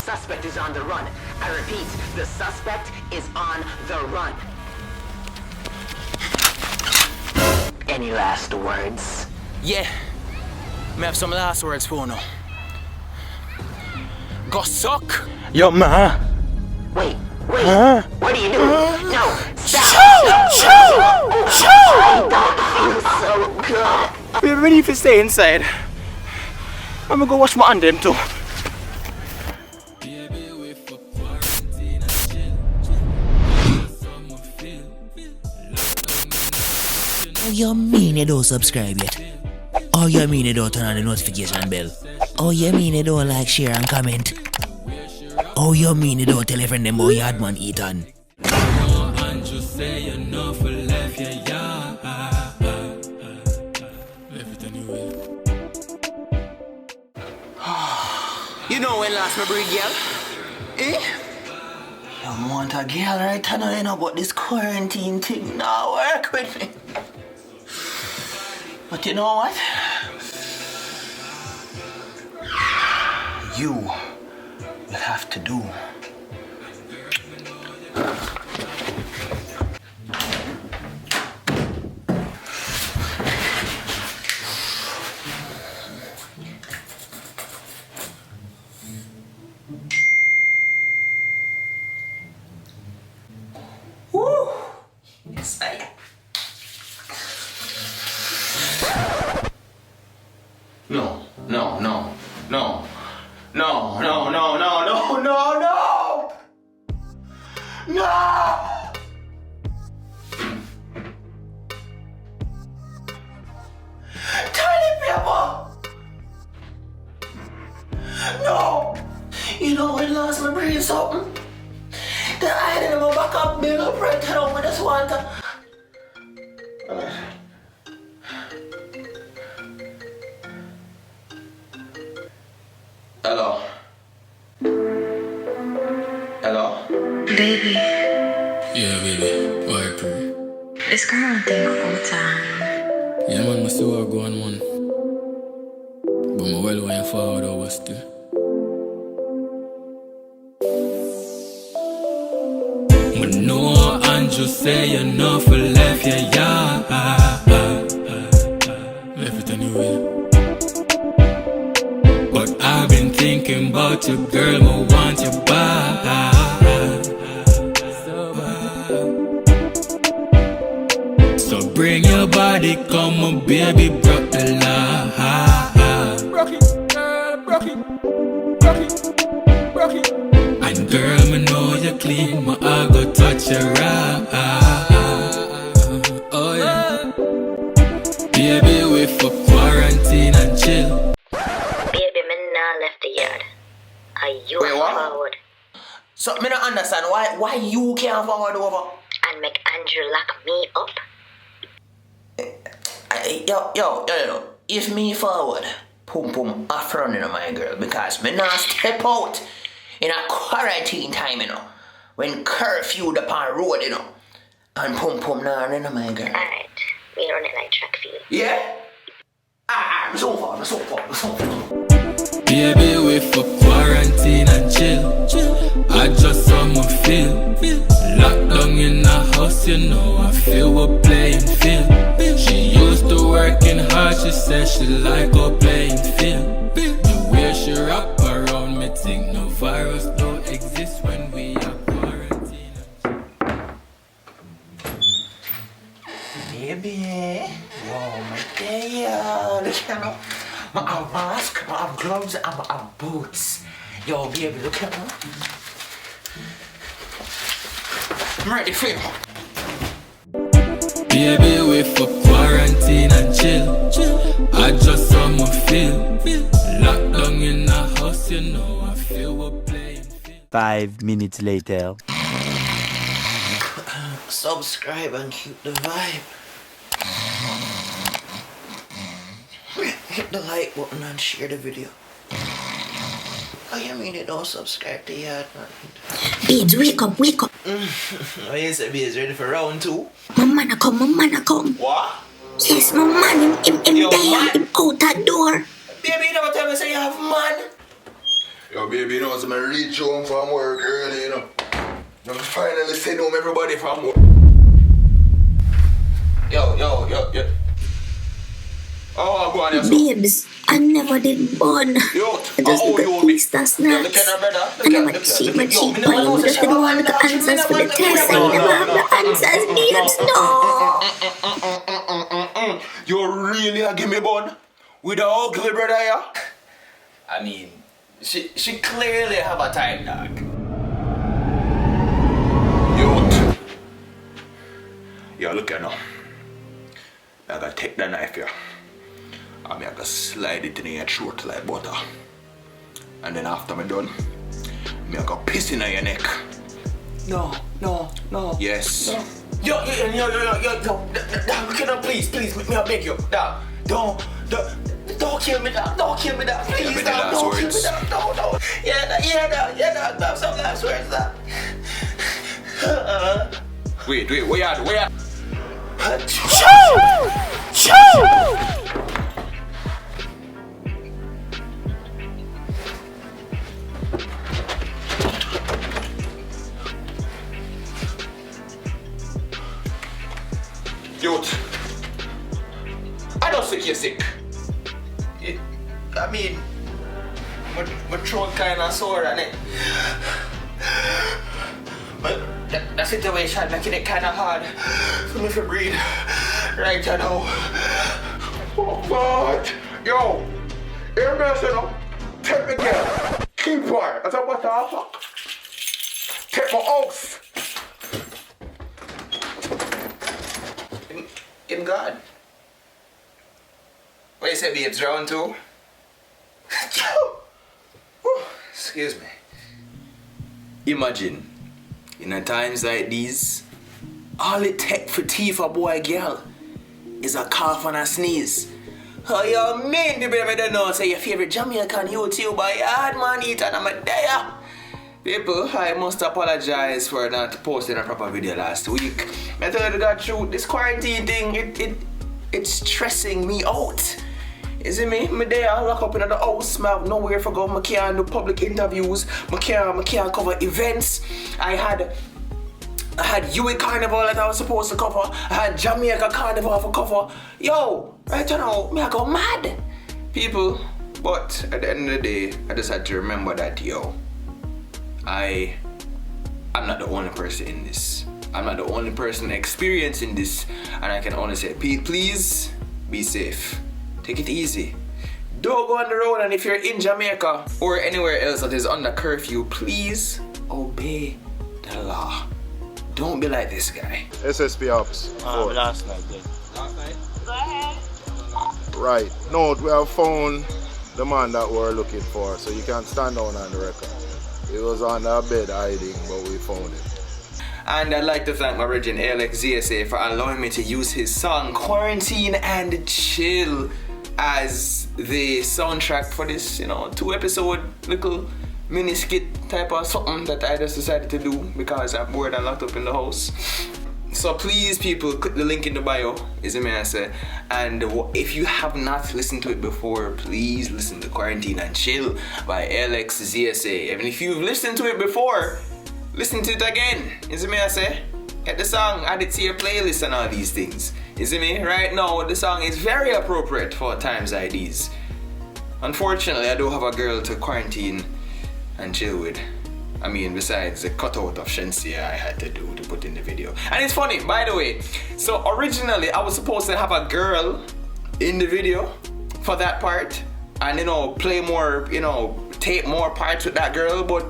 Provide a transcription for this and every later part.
suspect is on the run. I repeat, the suspect is on the run. Any last words? Yeah. Me have some last words for you. Go suck. Yo, ma. Wait. Huh? What are you doing? No, stop. Shoo! I don't feel so good. We're ready to stay inside. I'm gonna go wash my hand them too. Oh, you mean you don't subscribe yet? Oh, you mean you don't turn on the notification bell? Oh, you mean you don't like, share and comment? Oh, you mean you don't tell a friend them about Yaadman Etan? You know when last my breed, girl? Eh? You want a girl right now, you know, but this quarantine thing now work with me. But you know what? You will have to do. Woo! Yes, I. No. Toilet paper. No. You know when last me bring something? The iron in my back up big up right now. I just want to. Hello? Baby, Yeah, baby. Why, pretty? this girl think full time. Yeah, man, I still want to go on one. But my well went forward over still. But no, and just say you're not for left, yeah. Left it anyway. But I've been thinking about your girl, I want you back. So bring your body, come on, baby, broke the line. Broke it. And girl, me know you clean, my I go touch your right. Oh yeah. Baby, we for quarantine and chill. Baby, me nah left the yard. Are you Wait, what? forward So, me don't understand why you can't forward over. and make Andrew lock me up? Yo. If me forward, pum off running on my girl because me not step out in a quarantine time, you know. When curfew upon road, you know. And pum not running on my girl. Alright, we run it like track field. Yeah? I'm so far. Baby, we for quarantine and chill. I just want my feel. Locked down in a house, you know I feel we're playing field. She used to working hard, she said she like her playing field. The way she wrap around me think no virus don't exist when we are quarantined. Baby, my day, look at me. I have mask, I have gloves, I have boots. Yo, baby, look at me. I'm ready for you. Baby, we for quarantine and chill. I just want my feel. Locked down in a house, you know I feel we're playing field. 5 minutes later. Subscribe and keep the vibe. Hit the like button and share the video. Oh, you mean you don't subscribe to Yaadman? Babes, wake up. Oh, you said Babes ready for round 2? My man a come. What? Yes, my man, him Yo, there, man. him out that door. Baby, you never tell me say you have man. Yo, baby, you know, so I reach home from work early, you know. I'm finally send home everybody from work. Yo. Oh, go on, Babes, I never did born. Yo, I just did the Easter snacks. I never cheat my cheek boy. I just didn't want the answers for the test. I never have the answers, babes. No. You really give me bun? With the ugly brother here? I mean, she clearly have a type, dog. Yo, look here now. I gotta take the knife here. I'm gonna slide it in your throat like butter. And then after I'm done, I'm gonna piss in your neck. No. Yes. No. Yo, can I please, me I beg you, dog. Don't kill me, dog. Don't kill me, dog. Please, dog. Don't kill me, dog. No. Yeah, dog. Have some last words, dog. Wait, where you at? Shoo! Youth, I don't think you're sick. I mean, my throat kinda sore and it. But the situation making it kinda hard for me to breathe right now. Oh God! Yo, hear me say no. Take me again. Keep quiet. That's what the fuck. Take my oath. In God. What you say, babes? Round two? Excuse me. Imagine, in a times like these, all it take for teeth a boy girl is a cough and a sneeze. Oh, you mean the baby don't know, say your favorite Jamaican YouTuber, Yaadman Etan, I'm a there. People, I must apologize for not posting a proper video last week. I tell you the God truth, this quarantine thing, it's stressing me out. You see me? I'm there, lock up in the house, I have nowhere to go, I can't do public interviews, I can't cover events. I had UE Carnival that I was supposed to cover, I had Jamaica Carnival for cover. Yo, right now, I go mad. People, but at the end of the day, I just had to remember that, yo, I'm not the only person in this. I'm not the only person experiencing this, and I can only say, please be safe. Take it easy. Don't go on the road, and if you're in Jamaica or anywhere else that is under curfew, please obey the law. Don't be like this guy. SSP office. Last night. Go ahead. Right. No, we have found the man that we're looking for, so you can stand down on the record. He was on the bed hiding, but we found him. And I'd like to thank my virgin ALXZSA for allowing me to use his song Quarantine and Chill as the soundtrack for this, 2-episode little mini skit type of something that I just decided to do because I'm bored and locked up in the house. So please, people, click the link in the bio, is it me I say. And if you have not listened to it before, please listen to Quarantine and Chill by ALXZSA. Even if you've listened to it before, listen to it again, is it me I say. Get the song, add it to your playlist and all these things. Is it me? Right now, the song is very appropriate for times like these. Unfortunately, I don't have a girl to quarantine and chill with. I mean, besides the cutout of Shensia I had to do to put in the video. And it's funny, by the way, so originally I was supposed to have a girl in the video for that part and play more, take more parts with that girl, but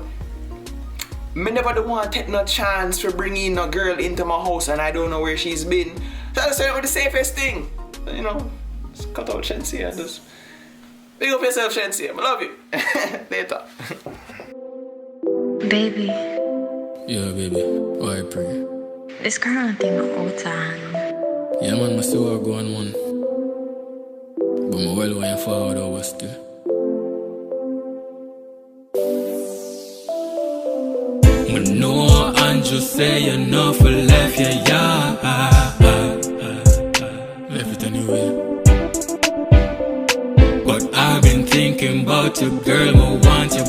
me never do want to take no chance for bringing a girl into my house and I don't know where she's been. So I decided with the safest thing, just cut out Shensia and just big up yourself, Shensia. I love you. Later. Baby. Yeah, baby. Why pray? This current thing out time. Yeah, man, I still are going one. But my well went forward over still. I know and just say enough for left, yeah. Left it anyway. But I've been thinking about you, girl, I want you